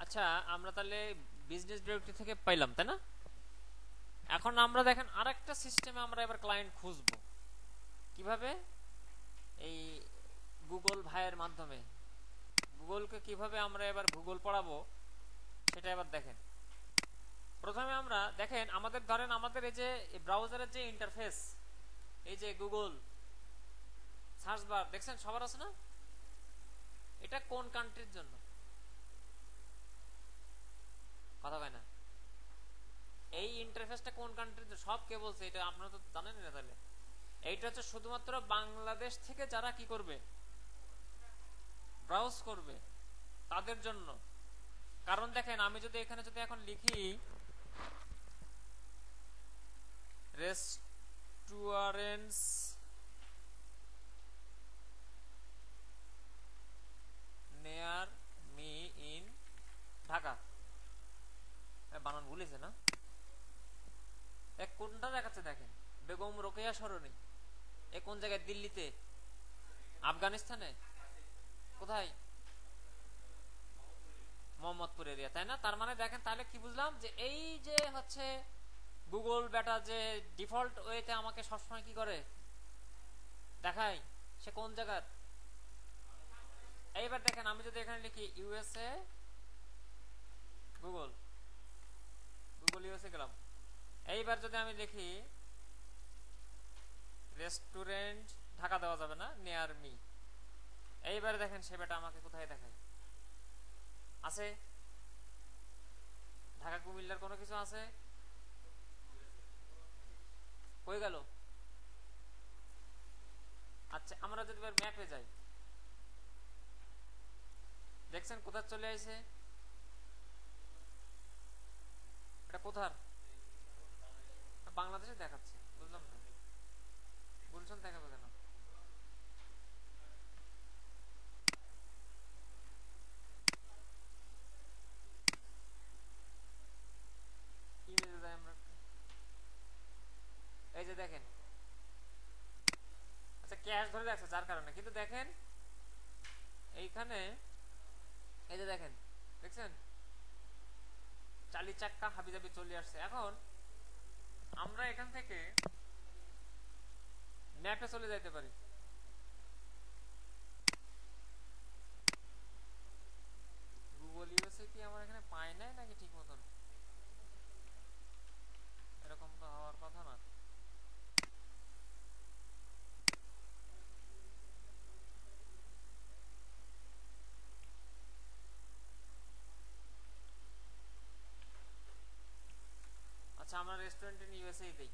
আচ্ছা, আমরা তাহলে বিজনেস ডিরেক্টরি থেকে পাইলাম, তাই না? এখন আমরা দেখেন আরেকটা সিস্টেমে আমরা এবার ক্লায়েন্ট খুঁজবো কিভাবে, এই গুগল ভাইয়ের মাধ্যমে। গুগলকে কিভাবে আমরা এবার গুগল পড়াবো সেটা এবার দেখেন। প্রথমে আমরা দেখেন আমাদের ধরেন আমাদের এই যে ব্রাউজারের যে ইন্টারফেস, এই যে গুগল সার্চ বার দেখছেন সবার আছে না? এটা কোন কান্ট্রির জন্য? কথা কয় না। এই ইন্টারফেসটা কোন কান্ট্রির জন্য? সব কে বলছে এটা? আপনারা তো জানেন না। তাহলে এইটা হচ্ছে শুধুমাত্র বাংলাদেশ থেকে যারা কি করবে, ব্রাউজ করবে তাদের জন্য। কারণ দেখেন আমি যদি এখানে যদি এখন লিখি রেস্টুরেন্টস নেয়ার মি ইন ঢাকা, বানান ভুলেছে না? কোনটা দেখাচ্ছে দেখেন, বেগম রোকেয়া সরণি। এ কোন জায়গায়? দিল্লিতে? আফগানিস্তানে? কোথায়? মোহাম্মদপুর এরিয়া, তাই না? তার মানে দেখেন তাহলে কি বুঝলাম, যে এই যে হচ্ছে গুগল বেটা যে ডিফল্ট ওয়েতে আমাকে সবসময় কি করে দেখায়, সে কোন জায়গার। এইবার দেখেন আমি যদি এখানে লিখি ইউএসএ গুগল, গুগল ইউএসএ গেলাম। এইবার যদি আমি লিখি রেস্টুরেন্ট ঢাকা, দেওয়া যাবে না, নিয়ার মি। এইবার দেখেন সে বেটা আমাকে কোথায় দেখায়, আছে ঢাকা কুমিল্লার কোনো কিছু আছে? কই গেল? আচ্ছা, আমরা যদি এবার ম্যাপে যাই, দেখছেন কোথায় চলে আসে? এটা কোথার? বাংলাদেশে দেখাচ্ছে, বুঝলাম না। গুলশান দেখাবে কেন? ইমেজে যাই আমরা, এই যে দেখেন। আচ্ছা, ক্যাশ ধরে রাখছে যার কারণে, কিন্তু দেখেন এইখানে এই যে দেখেন, দেখছেন চালি চাক্কা হাবিজাবি চলে আসছে। এখন আমরা এখান থেকে ম্যাপে চলে যাইতে পারি। গুগল ইউএসএ কি আমার এখানে পাই নাই নাকি ঠিক মতন? এরকম তো হওয়ার কথা না। আচ্ছা, আমরা রেস্টুরেন্ট ইন ইউএসএ দেই।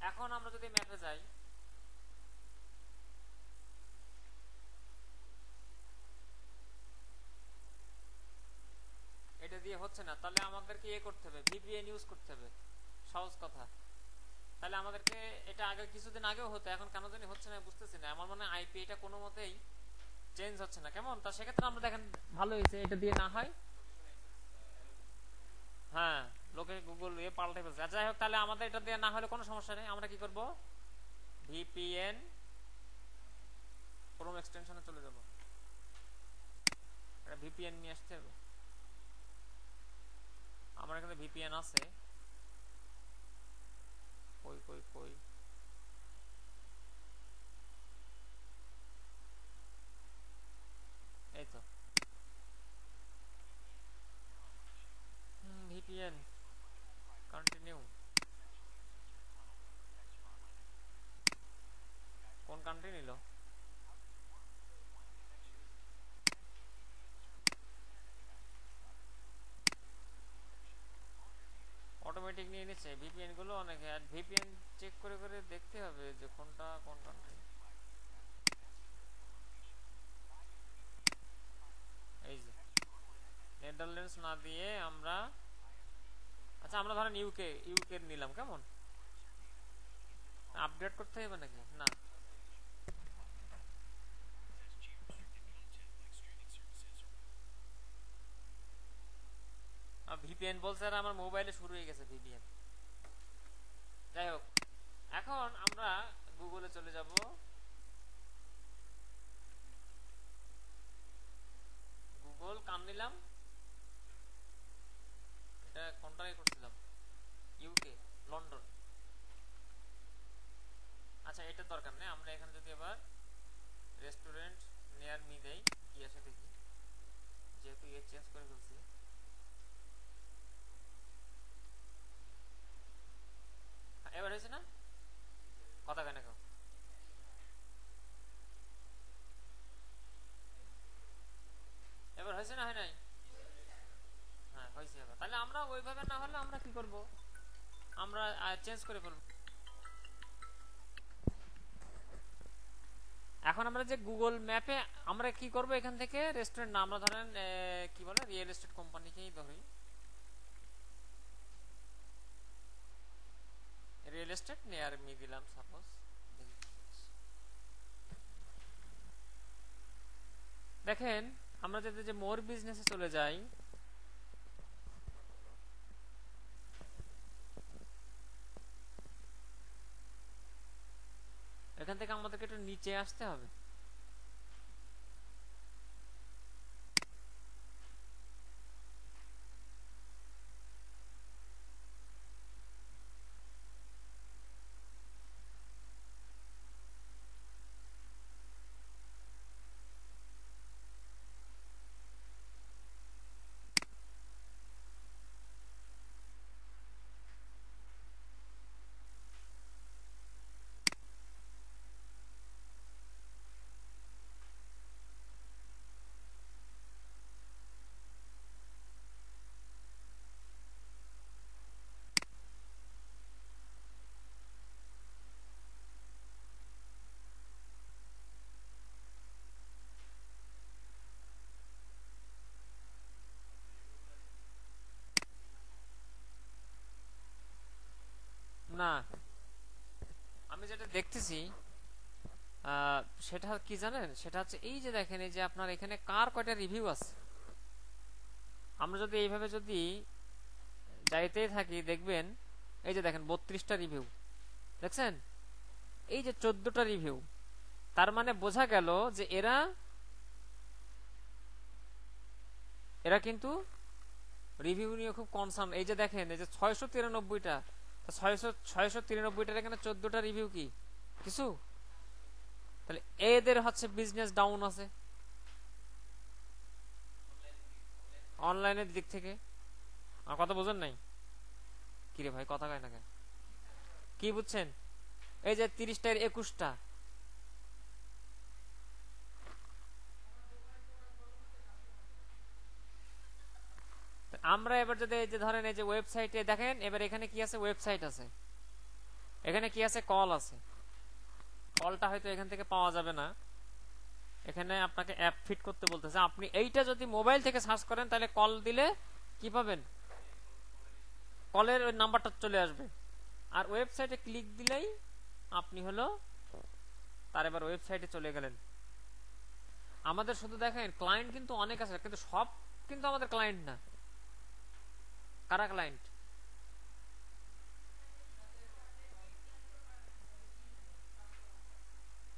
এখন আমরা যদি ম্যাপে যাই, এটা দিয়ে হচ্ছে না, তাহলে আমাদেরকে করতে হবে, ভিপিএন ইউজ করতে হবে। সহজ কথা। তাহলে আমাদেরকে এটা আগে কিছুদিন আগেও হতো, এখন কেন জানি হচ্ছে না, বুঝতেছি না। আমার মনে হয় আইপি এটা কোনো মতেই চেঞ্জ হচ্ছে না, কেমন? তা সেক্ষেত্রে আমরা দেখেন ভালো হয়েছে এটা দিয়ে না হয়। হ্যাঁ, লোকে গুগল পাল্টে ফেলছে। যাই হোক, তাহলে আমাদের এটা দিয়ে না হলে কোনো সমস্যা নেই। আমরা কি করব, ভিপিএন ক্রোম এক্সটেনশনে চলে যাব। এটা ভিপিএন নিয়ে আসতে হবে। আমার এখানে ভিপিএন আছে। কই কই কই, এই তো ভিপিএন কন্টিনিউ। কোন কান্ট্রি নিল? অটোমেটিক নিয়ে নিচ্ছে ভিপিএন গুলো অনেকে। আর ভিপিএন চেক করে করে দেখতে হবে যে কোনটা কোন কান্ট্রি। এই যে নেদারল্যান্ডস না দিয়ে আমরা, আচ্ছা আমরা ধরেন ইউকে, ইউকে নিলাম, কেমন? আপডেট করতে হবে নাকি? না। ভিপিএন বলছে, আর আমার মোবাইলে শুরু হয়ে গেছে ভিপিএন। যাই হোক, এখন আমরা গুগলে চলে যাব। পাইলাম, এটা কোন টাকায় করছিলাম, ইউকে, লন্ডন। আচ্ছা এটা দরকার নেই, আমরা এখানে যদি এবার রেস্টুরেন্ট নিয়ার মি দেই, কি আসে দেখি, যেহেতু ইয়ে চেঞ্জ করে ফেলছি। এবার হয়েছে না, কথা কেন কেউ, এবার হয়েছে না, হয় নাই? হ্যাঁ হয়েছে। এবার তাহলে আমরা ওইভাবে না হলে আমরা কি করব, আমরা চেঞ্জ করে ফেলবো। এখন আমরা যে গুগল ম্যাপে আমরা কি করব, এখান থেকে রেস্টুরেন্ট না, আমরা ধরেন কি বলে রিয়েল এস্টেট কোম্পানিকেই ধরি, রিয়েল এস্টেট নিয়ার মি দিলাম সাপোজ। দেখেন আমরা যদি যে মোর বিজনেসে চলে যাই, এখান থেকে আমাদেরকে একটু নিচে আসতে হবে। না, আমি যেটা দেখতেছি সেটা কি জানেন, সেটা হচ্ছে এই যে দেখেন, এই যে আপনার এখানে কার কয়টা রিভিউ আছে, আমরা যদি এইভাবে যদি যাইতেই থাকি দেখবেন, এই যে দেখেন 32টা রিভিউ দেখছেন, এই যে 14টা রিভিউ, তার মানে বোঝা গেল যে এরা এরা কিন্তু রিভিউ নিয়ে খুব কনসার্ন। এই যে দেখেন, এই যে 693টা, 693টার এখানে 14টা রিভিউ কি কিছু, তাহলে এদের হচ্ছে বিজনেস ডাউন আছে অনলাইনের দিক থেকে। আমার কথা বোঝেন নাই? কিরে ভাই কথা কয় না কেন, কি বুঝছেন? এই যে 30টার 21টা, আমরা এবার যদি এই যে ধরেন এই যে ওয়েবসাইটে দেখেন, এবার এখানে কি আছে, ওয়েবসাইট আছে, এখানে কি আছে, কল আছে। কলটা হয়তো এখান থেকে পাওয়া যাবে না, এখানে আপনাকে অ্যাপ ফিট করতে বলতেছে। আপনি এইটা যদি মোবাইল থেকে সার্চ করেন তাহলে কল দিলে কি পাবেন, কলের ওই নাম্বারটা চলে আসবে, আর ওয়েবসাইটে ক্লিক দিলেই আপনি হলো তার এবার ওয়েবসাইটে চলে গেলেন। আমাদের শুধু দেখেন ক্লায়েন্ট কিন্তু অনেক আছে, কিন্তু সব কিন্তু আমাদের ক্লায়েন্ট না। কারা ক্লায়েন্ট?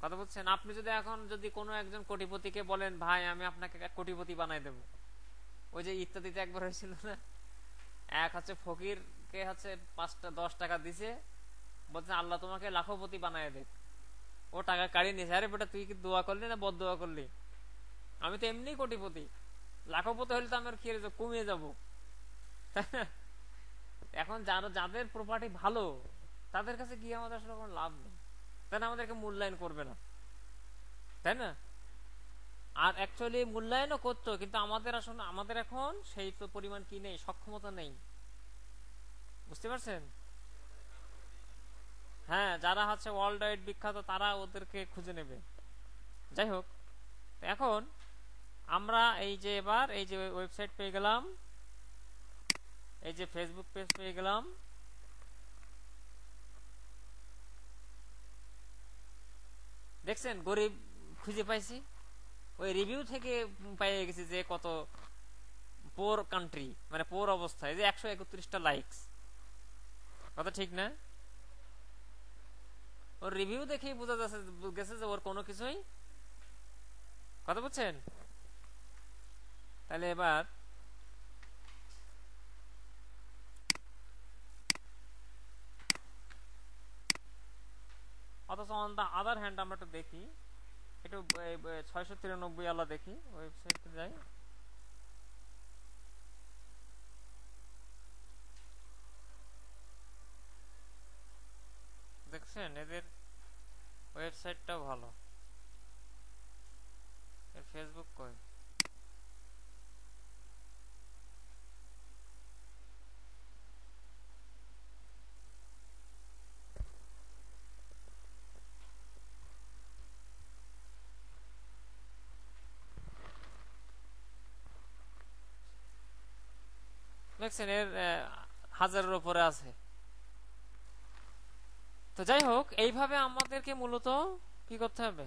কথা বলছেন? আপনি যদি এখন যদি কোনো একজন কোটিপতিকে বলেন ভাই আমি আপনাকে কোটিপতি বানাই দেব, ওই যে ইত্যাদিতে একবার হয়েছিল না, এক হচ্ছে ফকিরকে হচ্ছে 5-10 টাকা দিছে, বলছে আল্লাহ তোমাকে লাখপতি বানায় দেখ, ও টাকা কাড়িয়ে নিয়েছে। আরে বেটা তুই কি দোয়া করলি না বদ দোয়া করলি? আমি তো এমনি কোটিপতি, লাখপতি হলে তো আমার কি কমিয়ে যাবো। এখন যাদের প্রপার্টি ভালো তাদের কাছে গিয়ে আমাদের আসলে কোনো লাভ নেই, তাই না? আমাদেরকে মূল্যায়ন করবে না, তাই না? আর অ্যাকচুয়ালি মূল্যায়নও করতো, কিন্তু আমাদের আসলে আমাদের এখন সেই পরিমাণ কি নেই, সক্ষমতা নেই। বুঝতে পারছেন? হ্যাঁ, যারা হচ্ছে ওয়ার্ল্ড ওয়াইড বিখ্যাত তারা ওদেরকে খুঁজে নেবে। যাই হোক, এখন আমরা এই যে এবার এই যে ওয়েবসাইট পেয়ে গেলাম, এই যে ফেসবুক পেজ পেয়ে গেলাম, দেখছেন গরিব খুঁজে পাইছি, ওই রিভিউ থেকে পেয়ে গেছি যে কত পোর কান্ট্রি, মানে পোর অবস্থায়, যে 131টা লাইকস। কথা ঠিক না? ওর রিভিউ দেখেই বোঝা যাচ্ছে গেছে যে ওর কোনো কিছুই, কথা বুঝছেন? তাহলে এবার অথচ অন দা আদার হ্যান্ড আমরা একটু দেখি, একটু 693 আলা দেখি, ওয়েবসাইটে যাই। দেখছেন এদের ওয়েবসাইটটাও ভালো। এর ফেসবুক কই? দেখছেন এর 1000-এর উপরে আছে। তো যাই হোক, এইভাবে আমাদেরকে মূলত কি করতে হবে,